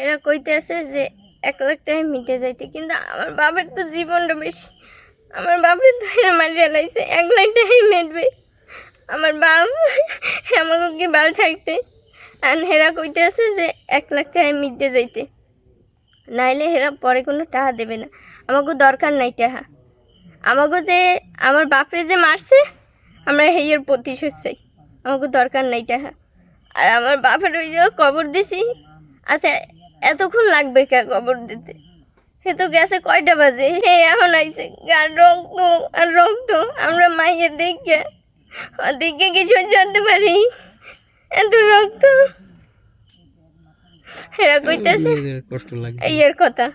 এরা কইতে আছে যে 1 লাখ টাকা মিটে যাইতে, কিন্তু আমার বাবার তো জীবনটা বেশি। আমার বাবার তো এরা মারিয়া লাইছে, 1 লাখ টাকাই মেটবে। আমার বাপ আমাকে কি ভালো থাকতে, আর হেরা কইতে আছে যে 1 লাখ টাকা মিটে যাইতে, নাইলে হেরা পরে কোনো টাকা দেবে না। আমাকে দরকার নাই টাকা, আমাকে যে আমার বাপরে যে মারছে আমরা হেয়ের প্রতিশোধ চাই, আমাকে দরকার নাই টাকা। আর আমার বাপের ওই যে কবর দিছি, আচ্ছা এতক্ষণ লাগবে কে কবর দিতে? সে তো গেছে কয়টা বাজে, হে এখন আইছে গার রক্ত আর রক্ত। আমরা মাইয়ের দেখে কিছু জানতে পারি, এত রক্ত। এরা কইতেছে এর কথা,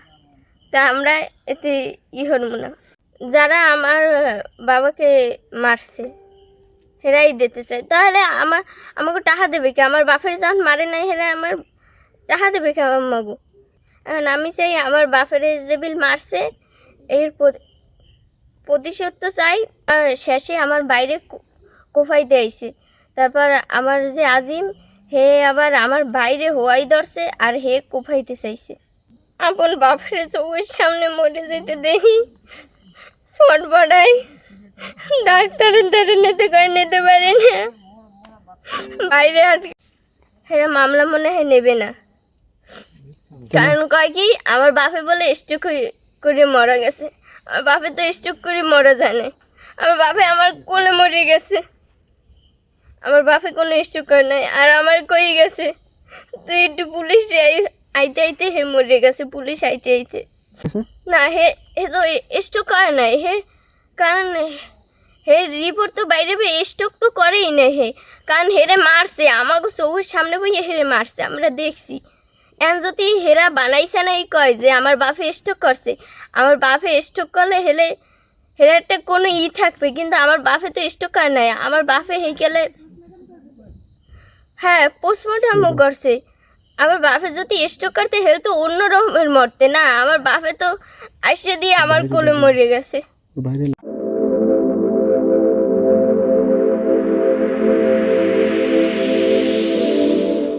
তা আমরা এতে হরমু না। যারা আমার বাবাকে মারছে হেরাই দিতে চায়, তাহলে আমাকে টাকা দেবে কি? আমার বাপের যখন মারে নাই হেরা আমার টাকা দেবে কি আমার মাগো? এখন আমি চাই আমার বাপের যে বিল মারছে এর প্রতিশোধ তো চাই। আর শেষে আমার বাইরে কোফাই দিয়েছে, তারপর আমার যে আজিম হে আবার আমার বাইরে হোয়াই ধরছে আর হে কোফাইতে চাইছে। আপন বাপের চোখের সামনে মরে যেতে দেখি শট বড়াই, ডাক্তারের দ্বারা নিতে পারে না বাইরে। আর হেরা মামলা মনে হয় নেবে না, কারণ কয় কি আমার বাপে বলে স্ট্রোক করে মারা গেছে। আমার বাপে তো স্ট্রোক করে মারা যায় না, আমার বাপে আমার কোলে মরে গেছে, আমার বাপে কোনো স্ট্রোক করে নাই। আর আমার কই গেছে তুই একটু পুলিশ আইতে আইতে হে মরে গেছে, পুলিশ আইতে আইতে। না হে তো স্ট্রোক করে নাই হে, কারণ হে রিপোর্ট তো বাইরে স্ট্রোক তো করেই না হে, কারণ হেরে মারছে আমাকে চৌকের সামনে বইয়ে হেরে মারছে, আমরা দেখছি। এখন যদি হেরা বানাইছে নাই কয় যে আমার বাপে স্ট্রোক করছে, আমার বাপে স্ট্রোক করলে হেরা একটা কোনো থাকবে, কিন্তু আমার বাপে তো স্ট্রোক করে নাই। আমার বাপে গেলে হ্যাঁ পোস্টমর্টমও করছে। আমার বাপে যদি স্ট্রোক করতে হেলে তো অন্য রকমের মরতে, না আমার বাপে তো আইসে দিয়ে আমার কোলে মরে গেছে।